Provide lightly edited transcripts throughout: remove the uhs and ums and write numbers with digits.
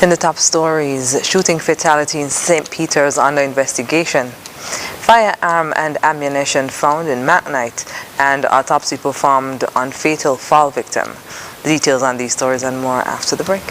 In the top stories, shooting fatality in St. Peter's under investigation. Firearm and ammunition found in Macknight, and autopsy performed on fatal fall victim. Details on these stories and more after the break.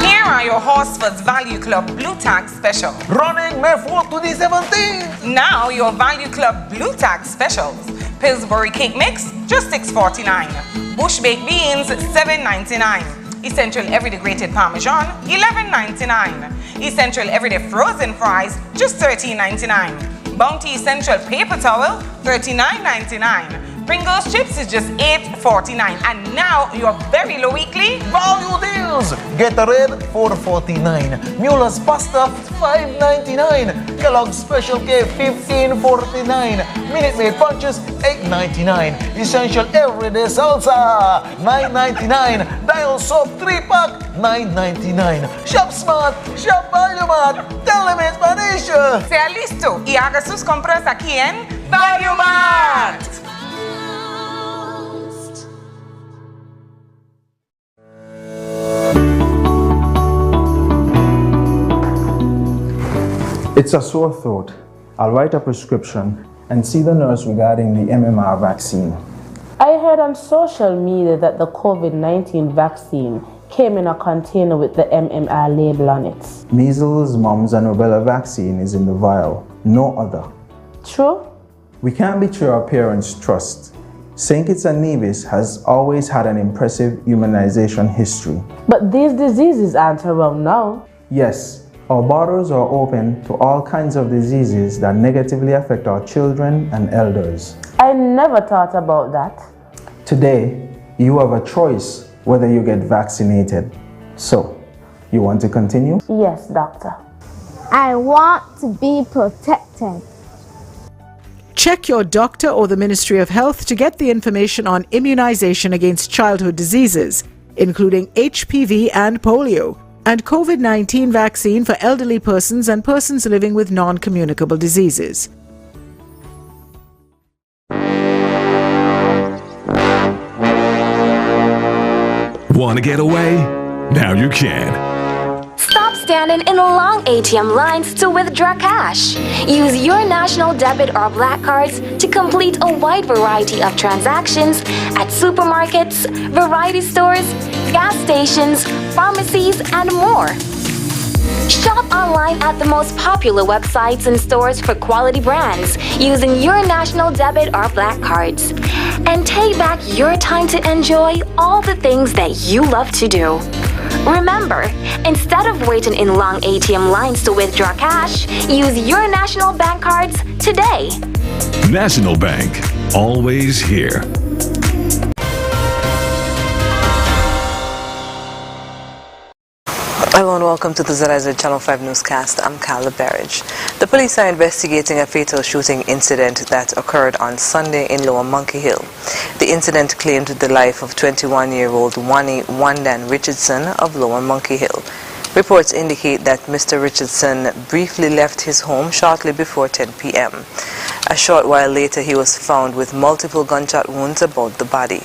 Here are your Horsford's Value Club Blue Tag Special. Running May 4th to the 17th. Now your Value Club Blue Tag Specials. Pillsbury Cake Mix, just $6.49. Bush Baked Beans, $7.99. Essential Everyday Grated Parmesan, $11.99. Essential Everyday Frozen Fries, just $13.99. Bounty Essential Paper Towel, $39.99. Pringles Chips is just $8.49. And now your very low weekly value deals. Gatorade $4.49. Mueller's Pasta $5.99. Kellogg's Special K $15.49. Minute Maid Punches $8.99. Essential Everyday Salsa $9.99. Dial Soap 3-pack $9.99. Shop Smart, Shop Value Mart. Tell them in Spanish. Sea listo y haga sus compras aquí en Value Mart. It's a sore throat. I'll write a prescription and see the nurse regarding the MMR vaccine. I heard on social media that the COVID-19 vaccine came in a container with the MMR label on it. Measles, mumps, and rubella vaccine is in the vial, no other. True? We can't betray our parents' trust. St. Kitts and Nevis has always had an impressive immunization history. But these diseases aren't around now. Yes. Our borders are open to all kinds of diseases that negatively affect our children and elders. I never thought about that. Today, you have a choice whether you get vaccinated. So, you want to continue? Yes, doctor. I want to be protected. Check your doctor or the Ministry of Health to get the information on immunization against childhood diseases, including HPV and polio, and COVID-19 vaccine for elderly persons and persons living with non-communicable diseases. Want to get away? Now you can. Stop standing in long ATM lines to withdraw cash. Use your national debit or black cards to complete a wide variety of transactions at supermarkets, variety stores, gas stations, pharmacies, and more. Shop online at the most popular websites and stores for quality brands using your national debit or black cards. And take back your time to enjoy all the things that you love to do. Remember, instead of waiting in long ATM lines to withdraw cash, use your national bank cards today. National Bank, always here. Hello and welcome to the ZIZ Channel 5 newscast. I'm Carla Berridge. The police are investigating a fatal shooting incident that occurred on Sunday in Lower Monkey Hill. The incident claimed the life of 21-year-old Wani Wandan Richardson of Lower Monkey Hill. Reports indicate that Mr. Richardson briefly left his home shortly before 10 p.m. A short while later, he was found with multiple gunshot wounds about the body.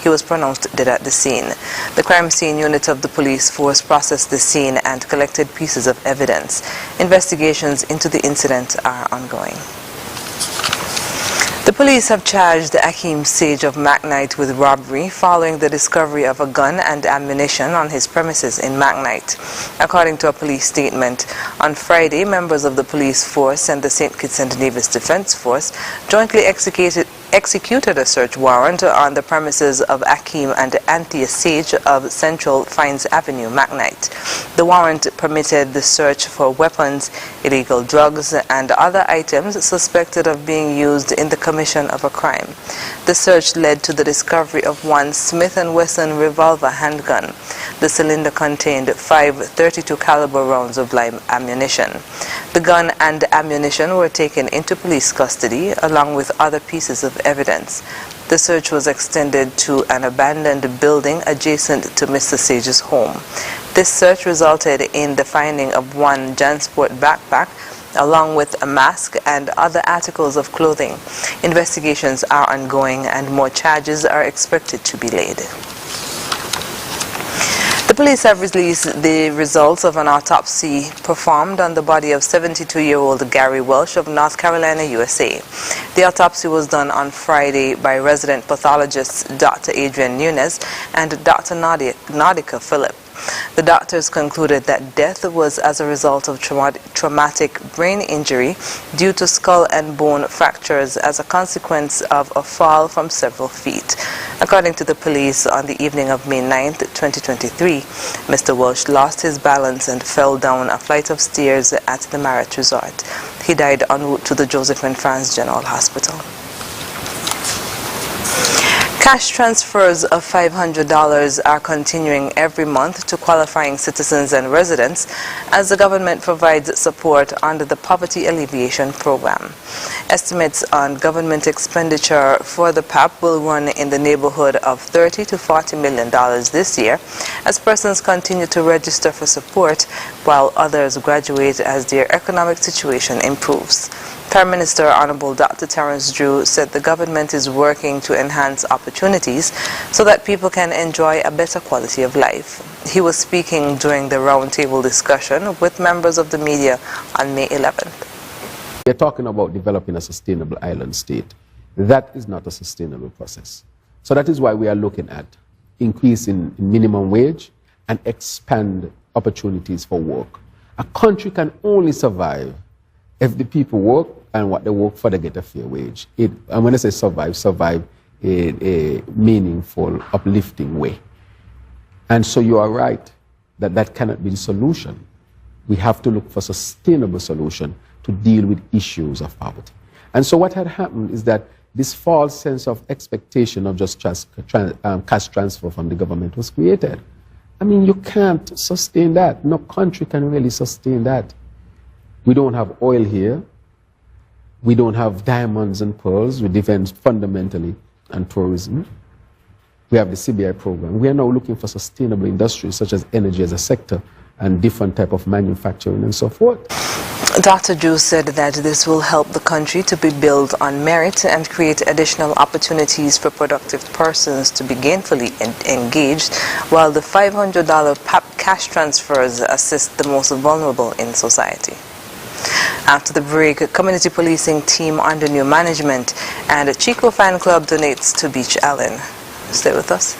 He was pronounced dead at the scene. The crime scene unit of the police force processed the scene and collected pieces of evidence. Investigations into the incident are ongoing. The police have charged Akeem Sage of Macknight with robbery following the discovery of a gun and ammunition on his premises in Macknight. According to a police statement, on Friday, members of the police force and the St. Kitts and Nevis Defense Force jointly executed a search warrant on the premises of Akeem and Anthea Sage of Central Fines Avenue, Macknight. The warrant permitted the search for weapons, illegal drugs, and other items suspected of being used in the commission of a crime. The search led to the discovery of one Smith & Wesson revolver handgun. The cylinder contained 5 .32 caliber rounds of live ammunition. The gun and ammunition were taken into police custody along with other pieces of evidence. The search was extended to an abandoned building adjacent to Mr. Sage's home. This search resulted in the finding of one JanSport backpack along with a mask and other articles of clothing. Investigations are ongoing and more charges are expected to be laid. The police have released the results of an autopsy performed on the body of 72-year-old Gary Welsh of North Carolina, USA. The autopsy was done on Friday by resident pathologists Dr. Adrian Nunes and Dr. Nautica Phillip. The doctors concluded that death was as a result of traumatic brain injury due to skull and bone fractures as a consequence of a fall from several feet. According to the police, on the evening of May 9, 2023, Mr. Welsh lost his balance and fell down a flight of stairs at the Marriott Resort. He died en route to the Joseph and Franz General Hospital. Cash transfers of $500 are continuing every month to qualifying citizens and residents as the government provides support under the Poverty Alleviation Program. Estimates on government expenditure for the PAP will run in the neighborhood of $30 to $40 million this year as persons continue to register for support while others graduate as their economic situation improves. Prime Minister Honorable Dr. Terence Drew said the government is working to enhance opportunities so that people can enjoy a better quality of life. He was speaking during the roundtable discussion with members of the media on May 11th. We're talking about developing a sustainable island state. That is not a sustainable process. So that is why we are looking at increasing minimum wage and expand opportunities for work. A country can only survive if the people work, and what they work for, they get a fair wage. And when I say survive in a meaningful, uplifting way. And so you are right that that cannot be the solution. We have to look for sustainable solution to deal with issues of poverty. And so what had happened is that this false sense of expectation of just cash transfer from the government was created. I mean, you can't sustain that. No country can really sustain that. We don't have oil here. We don't have diamonds and pearls. We depend fundamentally on tourism. We have the CBI program. We are now looking for sustainable industries such as energy as a sector and different type of manufacturing and so forth. Dr. Drew said that this will help the country to be built on merit and create additional opportunities for productive persons to be gainfully engaged, while the $500 PAP cash transfers assist the most vulnerable in society. After the break, a community policing team under new management and a Chico fan club donates to Beach Allen. Stay with us.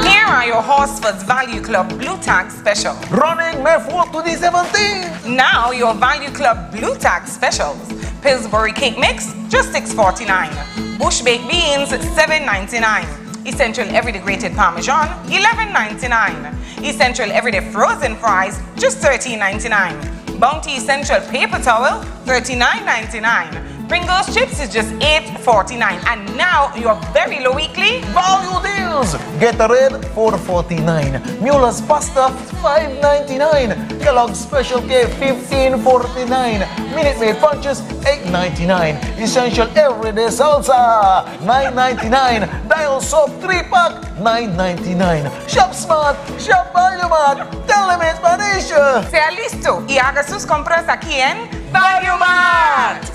Here are your Horsford's Value Club Blue Tag Special. Running May 4th to the 17th. Now your Value Club Blue Tag Specials. Pillsbury Cake Mix, just $6.49. Bush Baked Beans, $7.99. Essential Everyday Grated Parmesan, $11.99. Essential Everyday Frozen Fries, just $13.99. Bounty Essential Paper Towel, $39.99. Pringles Chips is just $8.49. And now your very low weekly value deals. Gatorade $4.49. Mueller's Pasta $5.99. Kellogg's Special K $15.49. Minute Maid Punches $8.99. Essential Everyday Salsa $9.99. Dial Soap 3-pack $9.99. Shop Smart, Shop Value Mart. Tell them in Spanish. sea listo y haga sus compras aquí en Value Mart.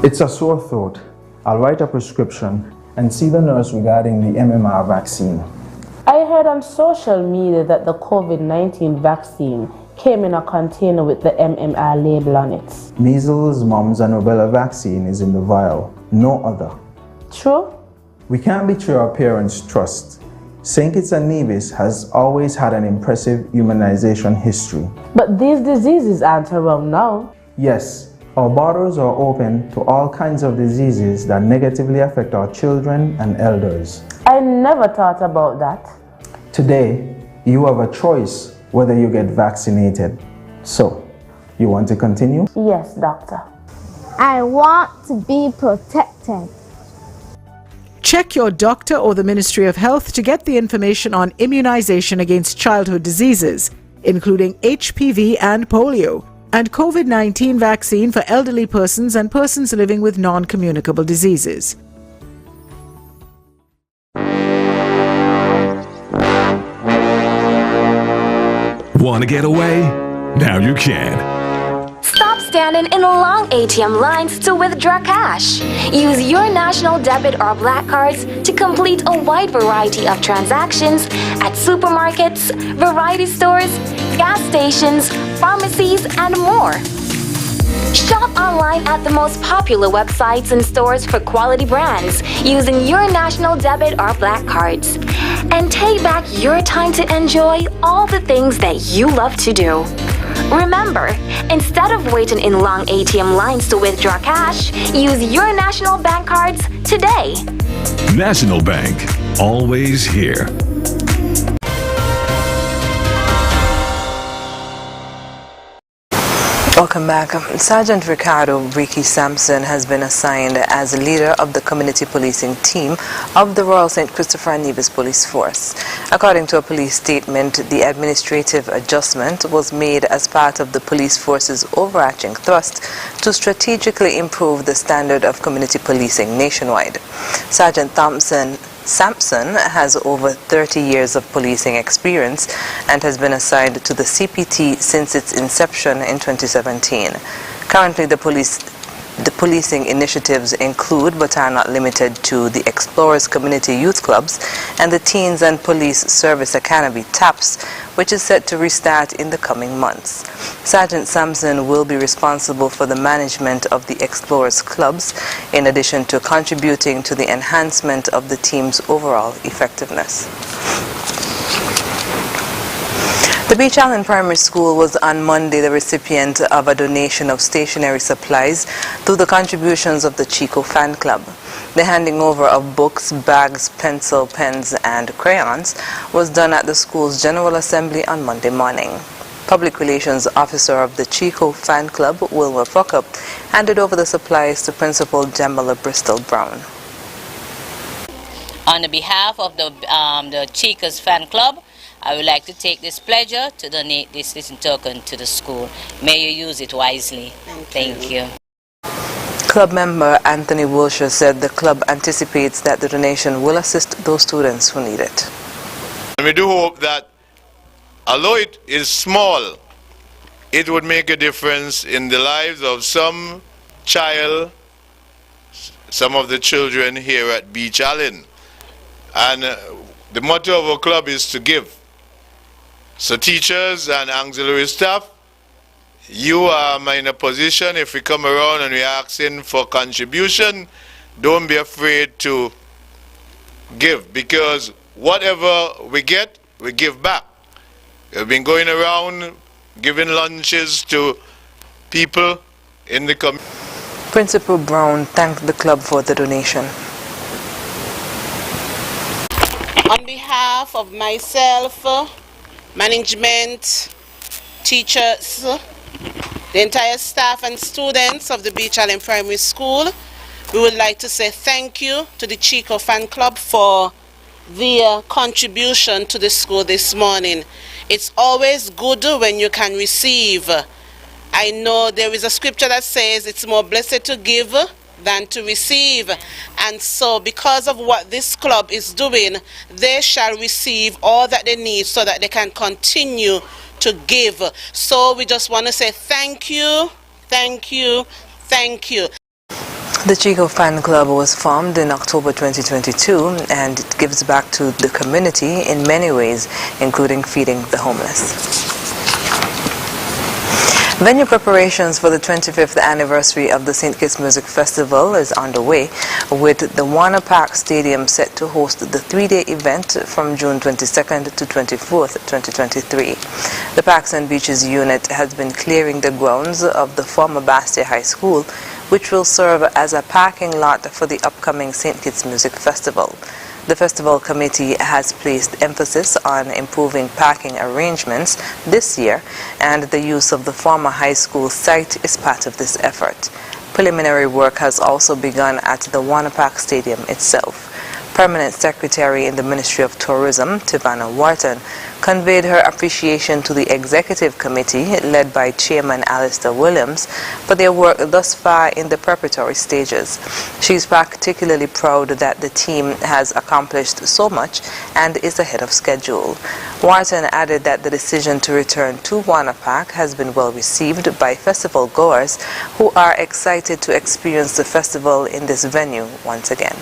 It's a sore throat. I'll write a prescription and see the nurse regarding the MMR vaccine. I heard on social media that the COVID-19 vaccine came in a container with the MMR label on it. Measles, mumps, and rubella vaccine is in the vial, no other. True? We can't betray our parents' trust. St. Kitts and Nevis has always had an impressive immunization history. But these diseases aren't around now. Yes, our borders are open to all kinds of diseases that negatively affect our children and elders. I never thought about that. Today, you have a choice whether you get vaccinated. So, you want to continue? Yes, doctor. I want to be protected. Check your doctor or the Ministry of Health to get the information on immunization against childhood diseases, including HPV and polio, and COVID-19 vaccine for elderly persons and persons living with non-communicable diseases. Want Want to get away? Now you can. Stop standing in long ATM lines to withdraw cash. Use your national debit or black cards to complete a wide variety of transactions at supermarkets, variety stores, gas stations, pharmacies, and more. Shop online at the most popular websites and stores for quality brands using your national debit or black cards. And take back your time to enjoy all the things that you love to do. Remember, instead of waiting in long ATM lines to withdraw cash, use your national bank cards today. National Bank, always here. Welcome back. Sergeant Ricardo Ricky Sampson has been assigned as leader of the community policing team of the Royal St. Christopher and Nevis Police Force. According to a police statement, the administrative adjustment was made as part of the police force's overarching thrust to strategically improve the standard of community policing nationwide. Sergeant Sampson has over 30 years of policing experience and has been assigned to the CPT since its inception in 2017. Currently, the policing initiatives include, but are not limited to, the Explorers Community Youth Clubs and the Teens and Police Service Academy TAPS, which is set to restart in the coming months. Sergeant Sampson will be responsible for the management of the Explorers Clubs, in addition to contributing to the enhancement of the team's overall effectiveness. The Beach Island Primary School was on Monday the recipient of a donation of stationery supplies through the contributions of the Chico Fan Club. The handing over of books, bags, pencil, pens, and crayons was done at the school's General Assembly on Monday morning. Public Relations Officer of the Chico Fan Club, Wilmer Fuckup, handed over the supplies to Principal Jamala Bristol Brown. On the of the Chico's Fan Club, I would like to take this pleasure to donate this little token to the school. May you use it wisely. Thank you. Club member Anthony Wilshire said the club anticipates that the donation will assist those students who need it. And we do hope that, although it is small, it would make a difference in the lives of some of the children here at Beach Island. And the motto of our club is to give. So teachers and auxiliary staff, you are in a position, if we come around and we're asking for contribution, don't be afraid to give, because whatever we get, we give back. We've been going around giving lunches to people in the community. Principal Brown thanked the club for the donation. On behalf of myself, management, teachers, the entire staff and students of the Beach Island Primary School, we would like to say thank you to the Chico Fan Club for their contribution to the school this morning. It's always good when you can receive. I know there is a scripture that says it's more blessed to give than to receive, and so because of what this club is doing, they shall receive all that they need so that they can continue to give. So we just want to say thank you, thank you, thank you. The Chico Fan Club was formed in October 2022 and it gives back to the community in many ways, including feeding the homeless. Venue preparations for the 25th anniversary of the St. Kitts Music Festival is underway, with the Warner Park Stadium set to host the three-day event from June 22nd to 24th, 2023. The Parks and Beaches unit has been clearing the grounds of the former Bastia High School, which will serve as a parking lot for the upcoming St. Kitts Music Festival. The festival committee has placed emphasis on improving parking arrangements this year, and the use of the former high school site is part of this effort. Preliminary work has also begun at the Warner Park Stadium itself. Permanent Secretary in the Ministry of Tourism, Tivana Wharton, conveyed her appreciation to the Executive Committee, led by Chairman Alistair Williams, for their work thus far in the preparatory stages. She is particularly proud that the team has accomplished so much and is ahead of schedule. Wharton added that the decision to return to Warner Park has been well received by festival goers who are excited to experience the festival in this venue once again.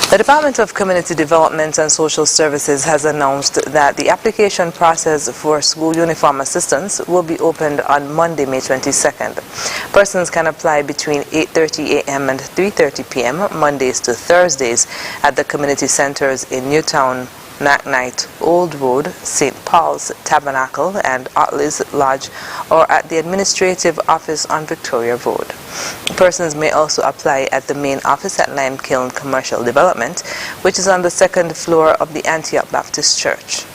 The Department of Community Development and Social Services has announced that the application process for school uniform assistance will be opened on Monday, May 22nd. Persons can apply between 8:30 a.m. and 3:30 p.m. Mondays to Thursdays at the community centers in Newtown, McKnight, Old Road, St. Paul's, Tabernacle, and Otley's Lodge, or at the administrative office on Victoria Road. Persons may also apply at the main office at Lime Kiln Commercial Development, which is on the second floor of the Antioch Baptist Church.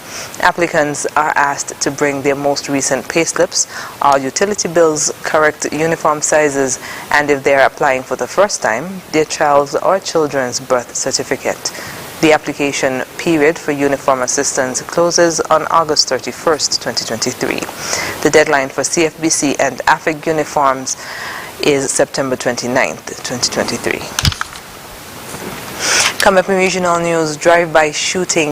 Applicants are asked to bring their most recent payslips, all utility bills, correct uniform sizes, and if they are applying for the first time, their child's or children's birth certificate. The application period for uniform assistance closes on August 31st, 2023. The deadline for CFBC and AFIG uniforms is September 29th, 2023. Coming up in regional news, drive-by shooting